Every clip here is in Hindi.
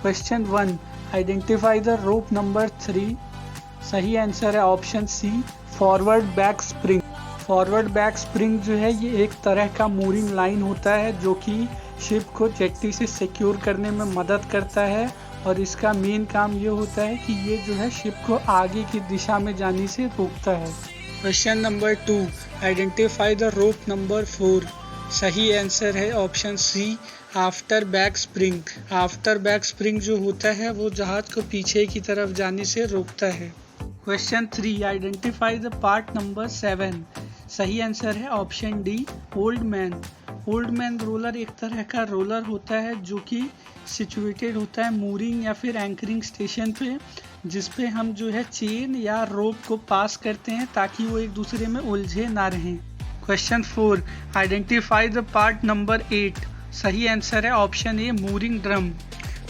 Question 1, identify the rope number 3। सही आंसर है option C, forward back spring. Forward back spring जो है ये एक तरह का मूरिंग लाइन होता है जो कि शिप को जेट्टी से सिक्योर करने में मदद करता है, और इसका मेन काम ये होता है कि ये जो है शिप को आगे की दिशा में जाने से रोकता है। Question number 2, identify the rope number 4। सही आंसर है option C, after back spring. After back spring जो होता है वो जहाज को पीछे की तरफ जाने से रोकता है। Question 3, identify the part number 7। सही आंसर है option D, old man. Old man roller एक तरह का रोलर होता है जो कि सिचुएटेड होता है मूरिंग या फिर एंकरिंग स्टेशन पे, जिसपे हम जो है चेन या रोप को पास करते हैं ताकि वो एक दूसरे में उलझे ना रहें। Question 4, identify the part number 8। सही आंसर है ऑप्शन ए, मूरिंग ड्रम।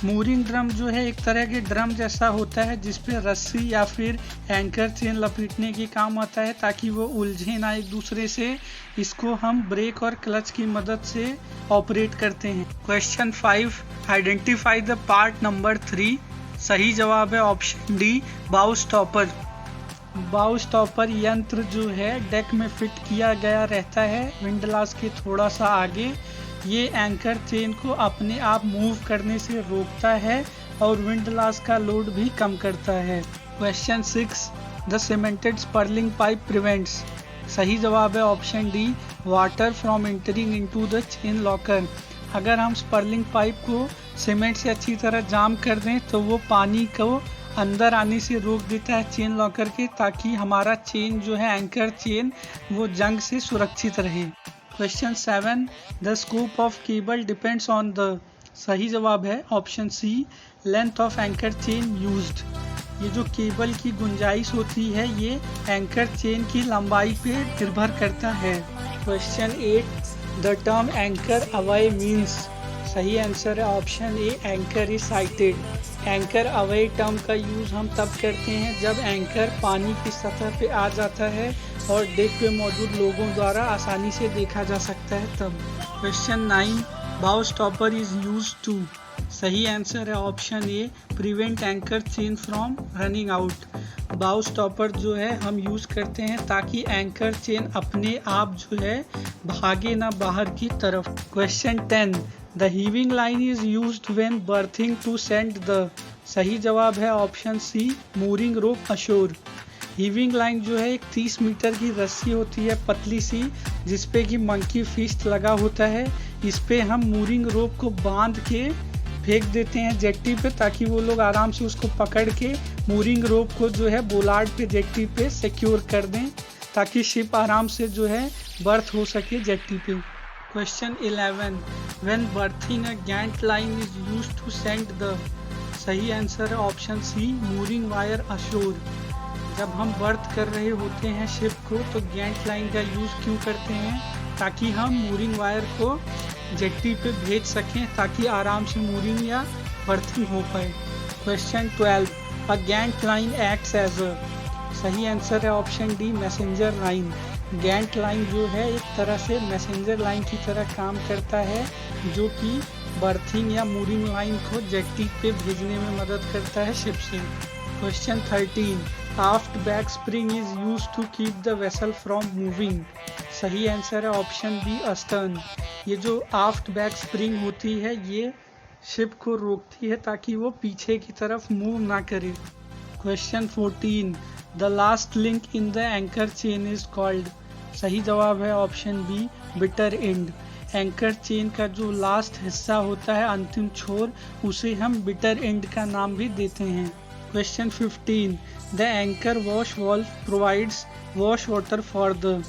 मूरिंग ड्रम जो है एक तरह के ड्रम जैसा होता है जिसपे रस्सी या फिर एंकर चेन लपेटने के काम आता है ताकि वो उलझे ना एक दूसरे से। इसको हम ब्रेक और क्लच की मदद से ऑपरेट करते हैं। Question 5, identify the part number 3। सही जवाब है ऑप्शन डी, बाउ स्टॉपर। बाउ स्टॉपर यंत्र जो है डेक में फिट किया गया रहता है विंडलास के थोड़ा सा आगे। ये एंकर चेन को अपने आप मूव करने से रोकता है और विंडलास का लोड भी कम करता है। Question 6, the cemented spurling pipe prevents. सही जवाब है option D, water from entering into the chain locker. अगर हम स्पर्लिंग पाइप को सीमेंट से अच्छी तरह जाम कर दें तो वो पानी को अंदर आने से रोक देता है चेन लॉकर के, ताकि हमारा चेन जो है एंकर चेन वो जंग से सुरक्षित रहे। Question 7, the scope of cable depends on the. सही जवाब है option C, length of anchor chain used. ये जो केबल की गुंजाइश होती है ये एंकर चेन की लंबाई पे निर्भर करता है। Question 8, the term anchor aweigh means. सही आंसर है option A, anchor is sighted. Anchor aweigh term का यूज़ हम तब करते हैं जब एंकर पानी की सतह पे आ जाता है और डेक पे मौजूद लोगों द्वारा आसानी से देखा जा सकता है तब। क्वेश्चन 9, बाउ स्टॉपर इज यूज्ड टू। सही आंसर है option A, prevent anchor chain from running out. बाउ स्टॉपर जो है हम यूज़ करते हैं ताकि एंकर चेन अपने आप जो है भागे ना बाहर की तरफ। Question 10, the heaving line is used when berthing to send the. सही जवाब है option C, mooring rope ashore. Heaving line जो है एक 30 मीटर की रस्सी होती है पतली सी, जिसपे कि मंकी फिस्ट लगा होता है। इस पे हम मूरिंग रोप को बांध के फेंक देते हैं जेट्टी पे ताकि वो लोग आराम से उसको पकड़ के मूरिंग रोप को जो है बोलार्ड पे जेट्टी पे सिक्योर कर दें ताकि शिप आराम से जो है बर्थ हो सके जेट्टी पे। Question 11, when berthing a gant line is used to send the. सही आंसर है option C, mooring wire ashore. जब हम बर्थ कर रहे होते हैं शिप को तो गैंट लाइन का यूज़ क्यों करते हैं, ताकि हम मूरिंग वायर को जेट्टी पे भेज सकें ताकि आराम से मूरिंग या बर्थिंग हो पाए। Question 12, a gant line acts as a. सही आंसर है option D, messenger line. Gant line जो है एक तरह से मैसेंजर लाइन की तरह काम करता है जो कि बर्थिंग या मूरिंग लाइन को जेट्टी पे भेजने में मदद करता है शिप से। Question 13, aft back spring is used to keep the vessel from moving. सही आंसर है ऑप्शन बी, अस्टर्न। ये जो आफ्ट बैक स्प्रिंग होती है ये शिप को रोकती है ताकि वो पीछे की तरफ मूव ना करे। Question 14, the last link in the anchor chain is called. सही जवाब है option B, bitter end. Anchor chain का जो लास्ट हिस्सा होता है, अंतिम छोर, उसे हम बिटर एंड का नाम भी देते हैं। Question 15, the anchor wash valve provides wash water for the.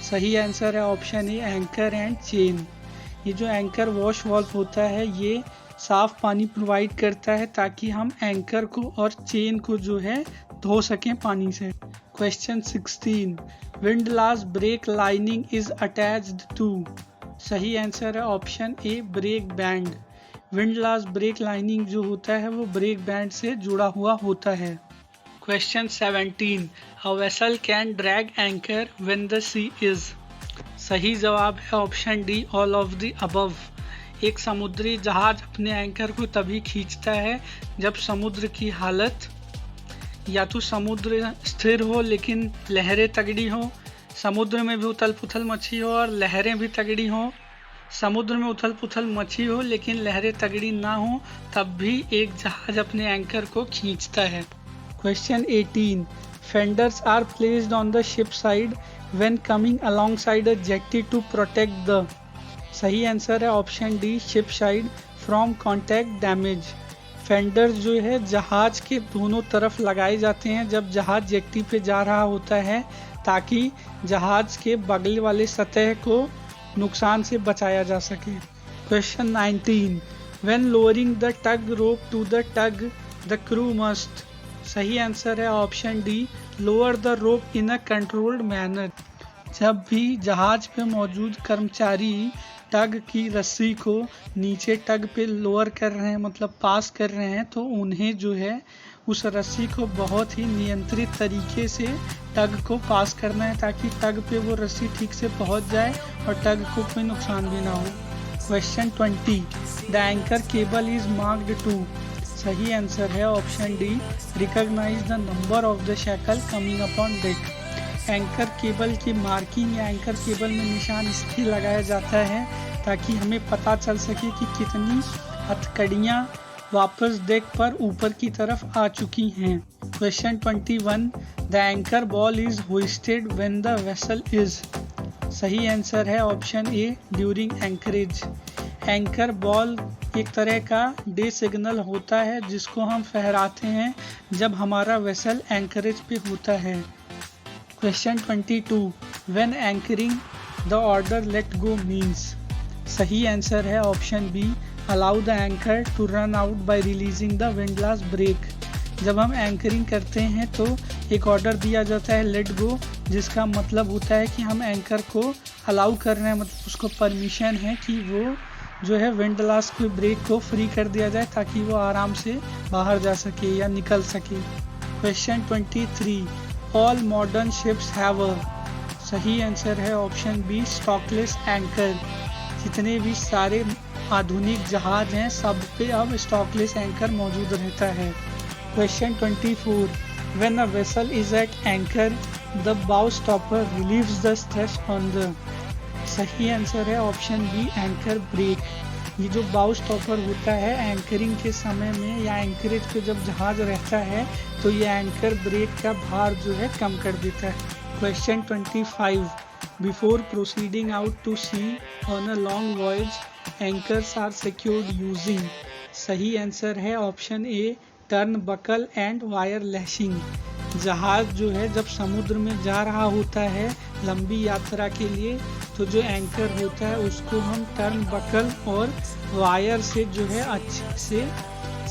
सही आंसर है option A, anchor and chain. ये जो एंकर वॉश वॉल्व होता है ये साफ पानी प्रोवाइड करता है ताकि हम एंकर को और चेन को जो है धो सकें पानी से। Question 16, windlass brake lining is attached to. सही आंसर है option A, brake band. Windlass brake lining जो होता है वो ब्रेक बैंड से जुड़ा हुआ होता है। Question 17, a vessel can drag anchor when the sea is. सही जवाब है option D, all of the above. एक समुद्री जहाज अपने एंकर को तभी खींचता है जब समुद्र की हालत या तो समुद्र स्थिर हो लेकिन लहरें तगड़ी हो, समुद्र में भी उथल पुथल मची हो और लहरें भी तगड़ी हो, समुद्र में उथल पुथल मची हो लेकिन लहरें तगड़ी ना हो, तब भी एक जहाज अपने एंकर को खींचता है। Question 18, fenders are placed on the ship side when coming alongside a jetty to protect the. सही आंसर है option D, ship side from contact damage. Fenders जो है जहाज के दोनों तरफ लगाए जाते हैं जब जहाज जेट्टी पे जा रहा होता है, ताकि जहाज के बगल वाले सतह को नुकसान से बचाया जा सके। Question 19, when lowering the tug rope to the tug the crew must. सही आंसर है option D, lower the rope in a controlled manner. जब भी जहाज पे मौजूद कर्मचारी टग की रस्सी को नीचे टग पे लोअर कर रहे हैं, मतलब पास कर रहे हैं, तो उन्हें जो है उस रस्सी को बहुत ही नियंत्रित तरीके से टग को पास करना है, ताकि टग पे वो रस्सी ठीक से पहुंच जाए और टग को कोई नुकसान भी ना हो। Question 20, the anchor cable is marked to. सही आंसर है option D, recognise the number of the shackle coming upon deck. Anchor cable की मार्किंग या एंकर केबल में निशान इसलिए लगाया जाता है ताकि हमें पता चल सके कि कितनी हथकड़ियाँ वापस डेक पर ऊपर की तरफ आ चुकी हैं। Question 21, the anchor ball is hoisted when the vessel is. सही आंसर है option A, during anchorage. Anchor ball एक तरह का डे सिग्नल होता है जिसको हम फहराते हैं जब हमारा वेसल एंकरेज पे होता है। Question 22, when anchoring the order let go means. सही आंसर है option B, allow the anchor to run out by releasing the windlass brake. जब हम एंकरिंग करते हैं तो एक ऑर्डर दिया जाता है लेट गो, जिसका मतलब होता है कि हम एंकर को अलाउ कर रहे हैं, मतलब उसको परमिशन है कि वो जो है विंडलास के ब्रेक को फ्री कर दिया जाए ताकि वो आराम से बाहर जा सके या निकल सके। Question 23, all modern ships have a. सही आंसर है ऑप्शन बी, स्टॉकलेस एंकर। जितने भी सारे आधुनिक जहाज हैं सब पे अब स्टॉकलेस एंकर मौजूद रहता है। Question 24, when a vessel is at anchor the bow stopper relieves the stress on the. सही आंसर है ऑप्शन बी, एंकर ब्रेक। ये जो बाउ स्टॉपर होता है एंकरिंग के समय में या एंकरेज पे जब जहाज रहता है तो ये एंकर ब्रेक का भार जो है कम कर देता है। Question 25, before proceeding out to sea on a long voyage anchors are secured using. सही आंसर है option A, turnbuckle and wire lashing. जहाज जो है जब समुद्र में जा रहा होता है लंबी यात्रा के लिए, तो जो एंकर होता है उसको हम टर्न बकल और वायर से जो है अच्छे से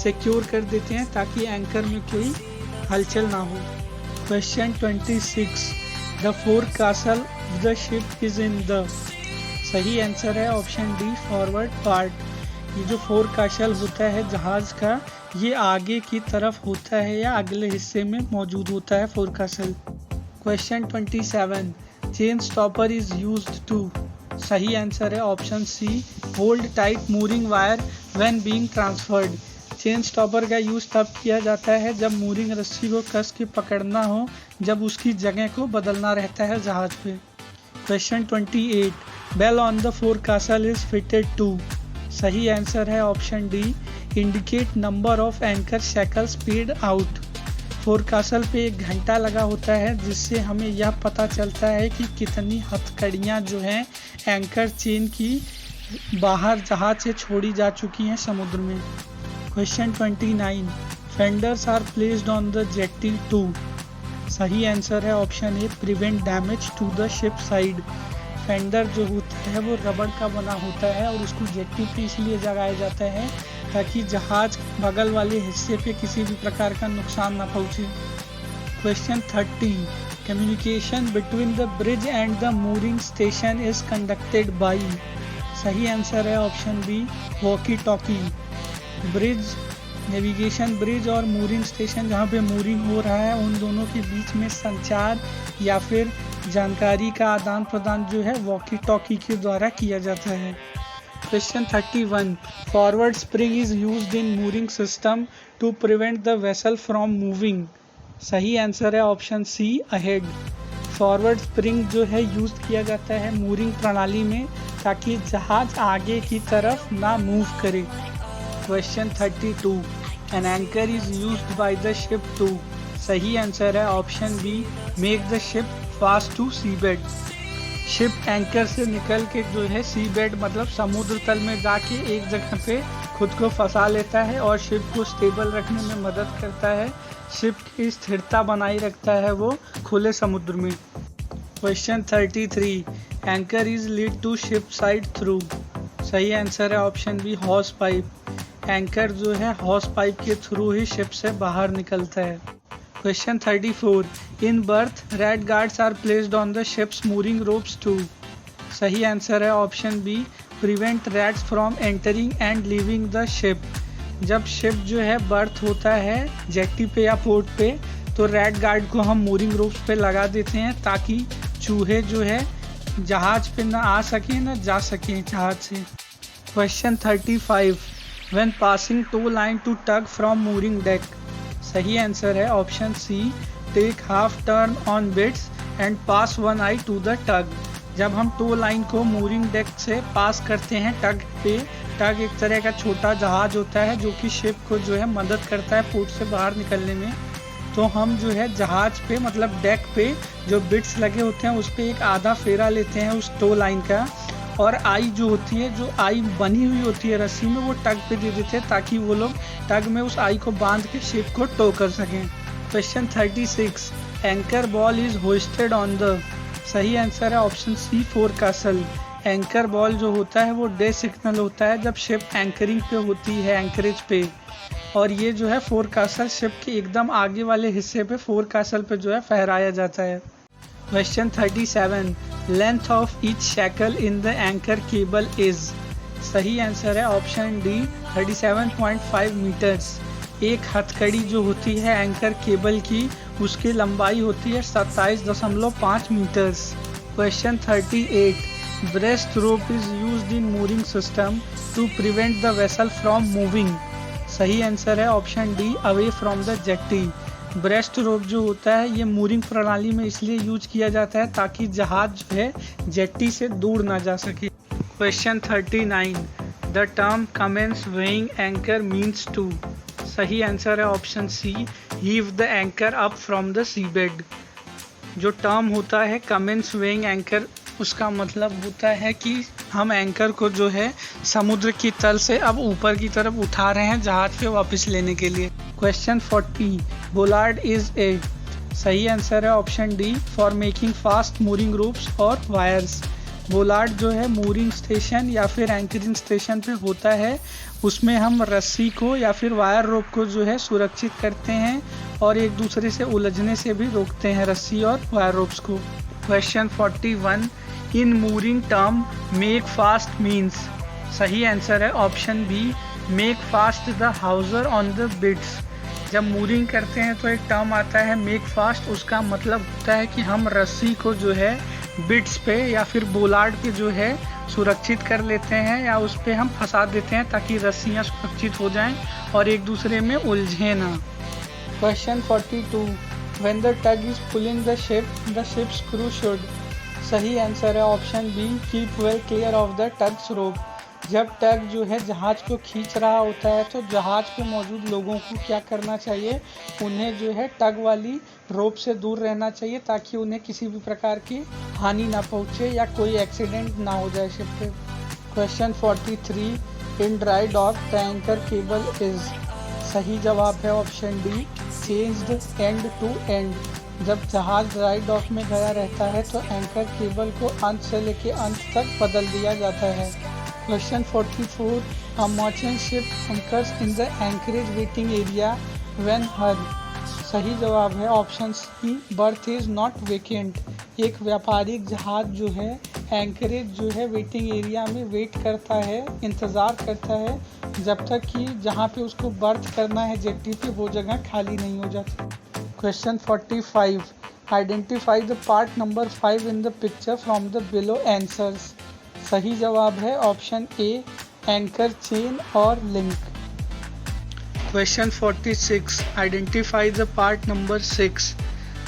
सिक्योर कर देते हैं ताकि एंकर में कोई हलचल ना हो। Question 26, the four castle of the ship is in the. सही आंसर है ऑप्शन डी, फॉरवर्ड पार्ट। ये जो फोर कासल होता है जहाज का, ये आगे की तरफ होता है या अगले हिस्से में मौजूद होता है forecastle. Question 27, chain stopper is used to. सही आंसर है option C, hold tight mooring wire when being transferred. Chain stopper का यूज तब किया जाता है जब मूरिंग रस्सी को कस के पकड़ना हो, जब उसकी जगह को बदलना रहता है जहाज पे। Question 28, bell on the forecastle is fitted to. सही आंसर है option D, indicate number of anchor shackle speed out. Forecastle पे एक घंटा लगा होता है जिससे हमें यह पता चलता है कि कितनी हथकड़ियाँ जो हैं एंकर चेन की बाहर जहाज से छोड़ी जा चुकी हैं समुद्र में। Question 29, fenders are placed on the jetty to. सही आंसर है option A, prevent damage to the ship side. Fender जो होता है वो रबड़ का बना होता है और उसको जेट्टी पे इसलिए लगाया जाता है ताकि जहाज बगल वाले हिस्से पे किसी भी प्रकार का नुकसान ना पहुंचे। Question 30, communication between the bridge and the mooring station is conducted by. सही आंसर है option B, walkie talkie. Bridge, navigation bridge और मूरिंग स्टेशन जहाँ पे मूरिंग हो रहा है उन दोनों के बीच में संचार या फिर जानकारी का आदान प्रदान जो है वॉकी टॉकी के द्वारा किया जाता है। Question 31. Forward spring is used in mooring system to prevent the vessel from moving. सही आंसर है option C ahead. Forward spring जो है यूज किया जाता है मूरिंग प्रणाली में ताकि जहाज आगे की तरफ ना मूव करे। Question 32. An anchor is used by the ship to. सही आंसर है option B make the ship fast to sea bed. Ship anchor से निकल के जो है सी बेड मतलब समुद्र तल में जाके एक जगह पे खुद को फंसा लेता है और शिप को स्टेबल रखने में मदद करता है। शिप की स्थिरता बनाए रखता है वो खुले समुद्र में। Question 33. Anchor is lead to ship side through. सही आंसर है option B hawse pipe. Anchor जो है हॉस पाइप के थ्रू ही शिप से बाहर निकलता है। Question 34. In berth rat guards are placed on the ship's mooring ropes to. सही आंसर है option B prevent rats from entering and leaving the ship. जब शिप जो है बर्थ होता है जेट्टी पे या पोर्ट पे तो रेड गार्ड को हम मूरिंग रोप्स पे लगा देते हैं ताकि चूहे जो है जहाज पे ना आ सके ना जा सके जहाज से। Question 35. When passing tow line to tug from mooring deck. सही आंसर है option C take half turn on bitts and pass one eye to the tug. जब हम टो लाइन को मूरिंग डेक से पास करते हैं टग पे, टग एक तरह का छोटा जहाज होता है जो कि शिप को जो है मदद करता है पोर्ट से बाहर निकलने में। तो हम जो है जहाज पे मतलब डेक पे जो बिट्स लगे होते हैं उस पर एक आधा फेरा लेते हैं उस टो लाइन का और आई जो होती है जो आई बनी हुई होती है रस्सी में वो टग पे दे देते हैं ताकि वो लोग टग में उस आई को बांध के शिप को टो कर सकें। Question 36. Anchor ball is hosted on the. सही आंसर है ऑप्शन सी फोरकासल। एंकर बॉल जो होता है वो डे सिग्नल होता है जब शिप एंकरिंग पे होती है एंकरेज पे, और ये जो है फोरकासल शिप के एकदम आगे वाले हिस्से पे फोरकासल पे जो है फहराया जाता है। Question 37. Length of each shackle in the anchor cable is. सही आंसर है ऑप्शन डी 37.5 मीटर्स। एक हथकड़ी जो होती है एंकर केबल की उसकी लंबाई होती है 27.5 metres. Question 38. Breast rope is used in mooring system to prevent the vessel from moving. सही आंसर है option D away from the jetty. Breast rope जो होता है ये मूरिंग प्रणाली में इसलिए यूज किया जाता है ताकि जहाज जो है जेट्टी से दूर ना जा सके। Question 39. The term commence weighing anchor means to. सही आंसर है option C heave the anchor up from the sea bed. जो टर्म होता है कमेंस वेइंग एंकर उसका मतलब होता है कि हम एंकर को जो है समुद्र की तल से अब ऊपर की तरफ उठा रहे हैं जहाज पे वापस लेने के लिए। क्वेश्चन 40. Bollard is a. सही आंसर है option D for making fast mooring ropes और वायर्स। बोलार्ड जो है मूरिंग स्टेशन या फिर एंकरिंग स्टेशन पे होता है, उसमें हम रस्सी को या फिर वायर रोप को जो है सुरक्षित करते हैं और एक दूसरे से उलझने से भी रोकते हैं रस्सी और वायर रोप्स को। Question 41. In mooring term make fast means. सही आंसर है option B make fast the hawser on the bitts. जब मूरिंग करते हैं तो एक टर्म आता है मेक फास्ट, उसका मतलब होता है कि हम रस्सी को जो है बिट्स पे या फिर बोलार्ड पे जो है सुरक्षित कर लेते हैं या उस पे हम फंसा देते हैं ताकि रस्सियाँ सुरक्षित हो जाएं और एक दूसरे में उलझे ना। Question 42. When the tug is pulling the ship screw should. सही आंसर है option B keep well clear of the tug's rope. जब टग जो है जहाज को खींच रहा होता है तो जहाज पे मौजूद लोगों को क्या करना चाहिए, उन्हें जो है टग वाली रोप से दूर रहना चाहिए ताकि उन्हें किसी भी प्रकार की हानि ना पहुंचे या कोई एक्सीडेंट ना हो जाए शिप पे। Question 43. In dry dock the anchor cable is. सही जवाब है option D changed end to end. जब जहाज ड्राई डॉक में गया रहता है तो एंकर केबल को अंत से लेके अंत तक बदल दिया जाता है। Question 44. A merchant ship anchors in the anchorage waiting area when her। सही जवाब है option C berth is not vacant. एक व्यापारिक जहाज जो है एंकरेज जो है वेटिंग एरिया में वेट करता है, इंतज़ार करता है जब तक कि जहाँ पे उसको बर्थ करना है जेट्टी पे वो जगह खाली नहीं हो जाती। Question 45. Identify the part number 5 in the picture from the below answers. सही जवाब है ऑप्शन ए, एंकर, चेन और link. Question 46, identify the part number 6।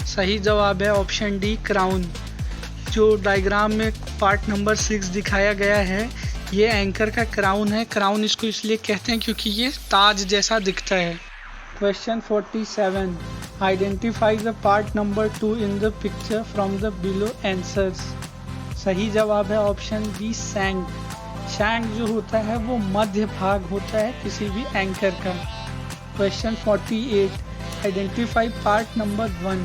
सही जवाब है ऑप्शन डी, क्राउन। जो डायग्राम में पार्ट नंबर 6 दिखाया गया है, ये एंकर का क्राउन है। क्राउन इसको इसलिए कहते हैं क्योंकि ये ताज जैसा दिखता है। Question 47, identify the part number 2 in the picture from the below answers. सही जवाब है ऑप्शन बी, शैंक। शैंक जो होता है वो मध्य भाग होता है किसी भी एंकर का। Question 48, identify part number 1।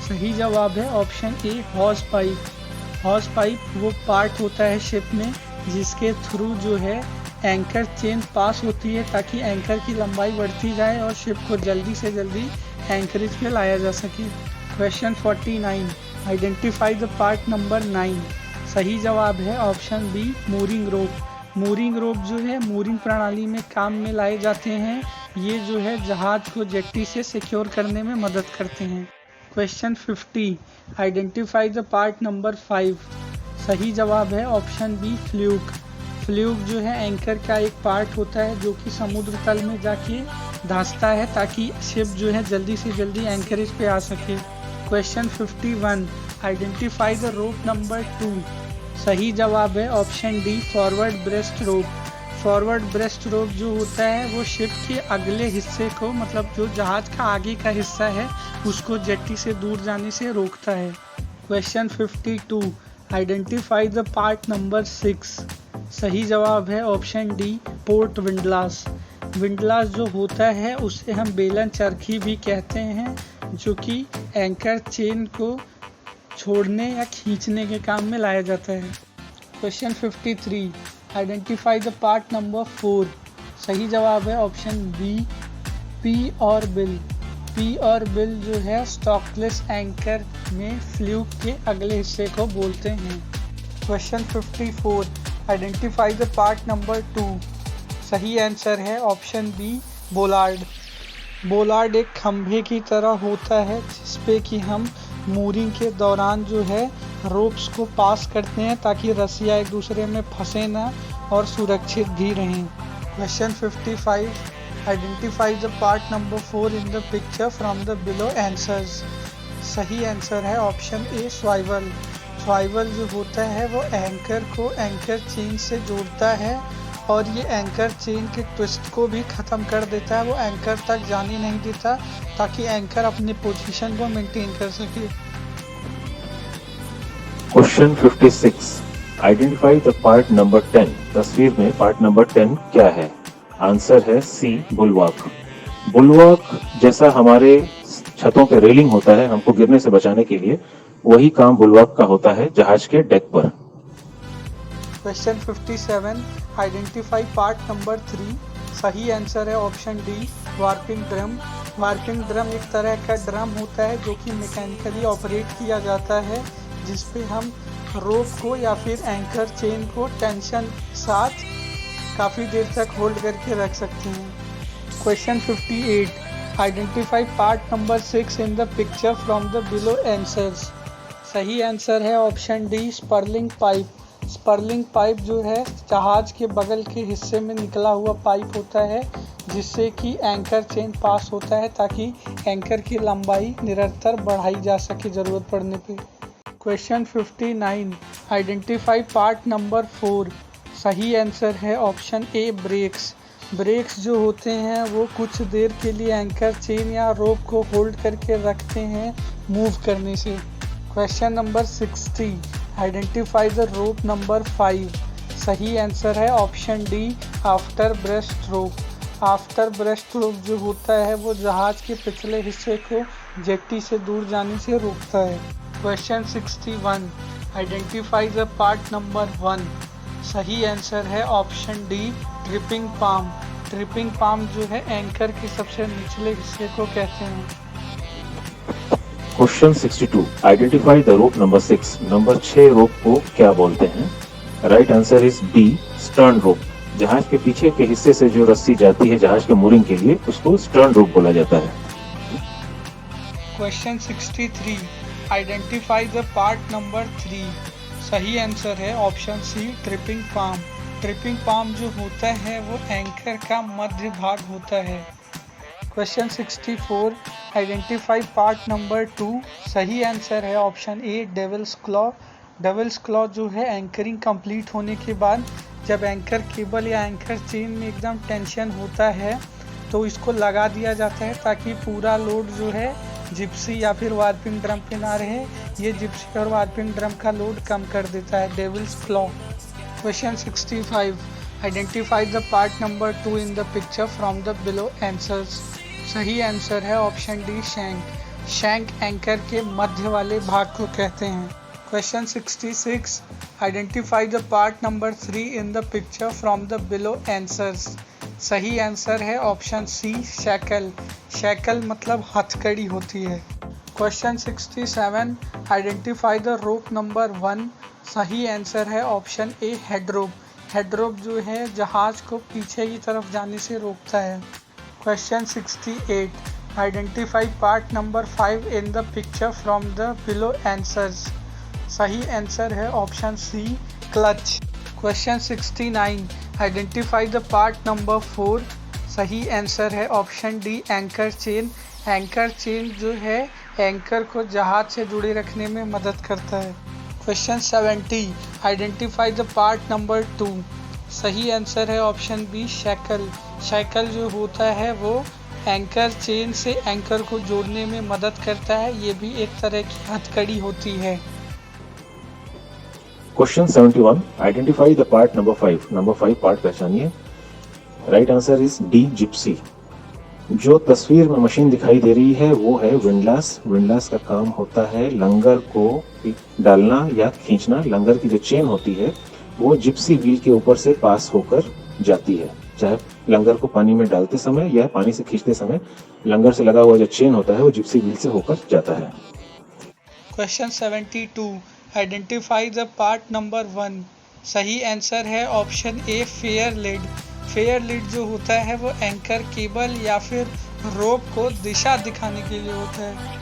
सही जवाब है ऑप्शन ए, हॉर्स पाइप। हॉर्स पाइप वो पार्ट होता है शिप में जिसके थ्रू जो है एंकर चेन पास होती है ताकि एंकर की लंबाई बढ़ती जाए और शिप को जल्दी से जल्दी एंकरेज पे लाया जा सके। Question 49, identify the part number 9। सही जवाब है ऑप्शन बी, मूरिंग रोप। मूरिंग रोप जो है मूरिंग प्रणाली में काम में लाए जाते हैं। ये जो है जहाज को जेट्टी से सिक्योर करने में मदद करते हैं। Question 50, identify the part number 5। सही जवाब है ऑप्शन बी, फ्लूक। फ्लूक जो है एंकर का एक पार्ट होता है जो कि समुद्र तल में जाके धंसता है ताकि शिप जो है जल्दी से जल्दी एंकरेज पे आ सके। Question 51, identify the rope number 2। सही जवाब है ऑप्शन डी, फॉरवर्ड ब्रेस्ट रोप। फॉरवर्ड ब्रेस्ट रोप जो होता है वो शिप के अगले हिस्से को, मतलब जो जहाज का आगे का हिस्सा है, उसको जेट्टी से दूर जाने से रोकता है। Question 52, identify the part number 6। सही जवाब है option D, port windlass. Windlass जो होता है उसे हम बेलन चरखी भी कहते हैं, जो कि एंकर चेन को छोड़ने या खींचने के काम में लाया जाता है। Question 53, identify the part number 4। सही जवाब है ऑप्शन बी, पी और बिल। पी और बिल जो है स्टॉकलेस एंकर में फ्लूक के अगले हिस्से को बोलते हैं। Question 54, identify the part number 2। सही आंसर है ऑप्शन बी, बोलार्ड। बोलार्ड एक खंभे की तरह होता है जिसपे कि हम मूरिंग के दौरान जो है रोप्स को पास करते हैं ताकि रस्सियाँ एक दूसरे में फंसे ना और सुरक्षित भी रहें। Question 55, identify the part number 4 in the picture from the below answers. सही आंसर है ऑप्शन ए, स्वाइवल। स्वाइवल जो होता है वो एंकर को एंकर चेन से जोड़ता है और ये एंकर चेन के ट्विस्ट को भी ख़त्म कर देता है। वो एंकर तक जाने नहीं देता ताकि एंकर अपनी पोजीशन को मेंटेन कर सके। Question 56, identify the part number 10। तस्वीर में पार्ट नंबर 10 क्या है? आंसर है सी, बुलवाक। बुलवाक जैसा हमारे छतों पे रेलिंग होता है हमको गिरने से बचाने के लिए, वही काम बुलवाक का होता है जहाज के डेक पर। Question 57, identify part number 3। सही आंसर है option D, warping drum. Warping drum एक तरह का ड्रम होता है जो कि मैकेनिकली ऑपरेट किया जाता है, जिसपे हम रोप को या फिर एंकर चेन को टेंशन साथ काफ़ी देर तक होल्ड करके रख सकते हैं। Question 58, identify part number 6 in the picture from the below answers. सही आंसर है option D, spurling pipe. Spurling pipe जो है जहाज के बगल के हिस्से में निकला हुआ पाइप होता है जिससे कि एंकर चेन पास होता है ताकि एंकर की लंबाई निरंतर बढ़ाई जा सके ज़रूरत पड़ने पे। Question 59, identify part number 4। सही आंसर है ऑप्शन ए, ब्रेक्स। ब्रेक्स जो होते हैं वो कुछ देर के लिए एंकर चेन या रोप को होल्ड करके रखते हैं मूव करने से। Question number 60, identify the rope number 5। सही आंसर है ऑप्शन डी, आफ्टर ब्रेस्ट रोप। आफ्टर ब्रेस्ट रोप जो होता है वो जहाज के पिछले हिस्से को जेट्टी से दूर जाने से रोकता है। Question 61, identify the part number 1। सही आंसर है option D, tripping palm. Tripping palm जो है एंकर के सबसे निचले हिस्से को कहते हैं। Question 62, identify the rope number 6। Number 6 rope को क्या बोलते हैं? Right answer is B, stern rope. जहाज के पीछे के हिस्से से जो रस्सी जाती है जहाज के मूरिंग के लिए, उसको स्टर्न रोप बोला जाता है। Question 63, identify the part number 3। सही आंसर है option C tripping palm. Tripping palm जो होता है वो एंकर का मध्य भाग होता है। Question 64 identify part number 2। सही आंसर है option A devil's claw. Devil's claw जो है एंकरिंग कंप्लीट होने के बाद जब एंकर केबल या एंकर चेन में एकदम टेंशन होता है तो इसको लगा दिया जाता है ताकि पूरा लोड जो है जिप्सी या फिर वार्पिंग ड्रम पे ना रहे। ये जिप्सी और वार्पिंग ड्रम का लोड कम कर देता है, devil's claw. Question 65 identify the part number 2 in the picture from the below answers. सही आंसर है option D shank. Shank anchor के मध्य वाले भाग को कहते हैं। Question 66 identify the part number 3 in the picture from the below answers. सही आंसर है ऑप्शन सी शैकल। शैकल मतलब हथकड़ी होती है। Question 67 identify the rope number 1। सही आंसर है option A head rope. Head rope जो है जहाज को पीछे की तरफ जाने से रोकता है। Question 68 identify part number 5 in the picture from the below answers. सही आंसर है option C clutch. Question 69 identify the part number 4। सही आंसर है option D anchor chain. Anchor chain जो है एंकर को जहाज से जुड़े रखने में मदद करता है। Question 70 identify the part number 2। सही आंसर है ऑप्शन बी शैकल। शैकल जो होता है वो एंकर चेन से एंकर को जोड़ने में मदद करता है। ये भी एक तरह की हथकड़ी होती है। Question 71 identify the part number 5। Number 5 part पहचानिए। Right answer is D gypsy. जो तस्वीर में मशीन दिखाई दे रही है वो है विंडलास। विंडलास का काम होता है लंगर को डालना या खींचना। लंगर की जो चेन होती है वो जिप्सी व्हील के ऊपर से पास होकर जाती है, चाहे लंगर को पानी में डालते समय या पानी से खींचते समय लंगर से लगा हुआ जो चेन होता है वो जिप्सी व्हील से होकर जाता है। Question 72 identify the part number 1। सही आंसर है option a fair lead. Fair lead जो होता है वो एंकर केबल या फिर रोप को दिशा दिखाने के लिए होता है।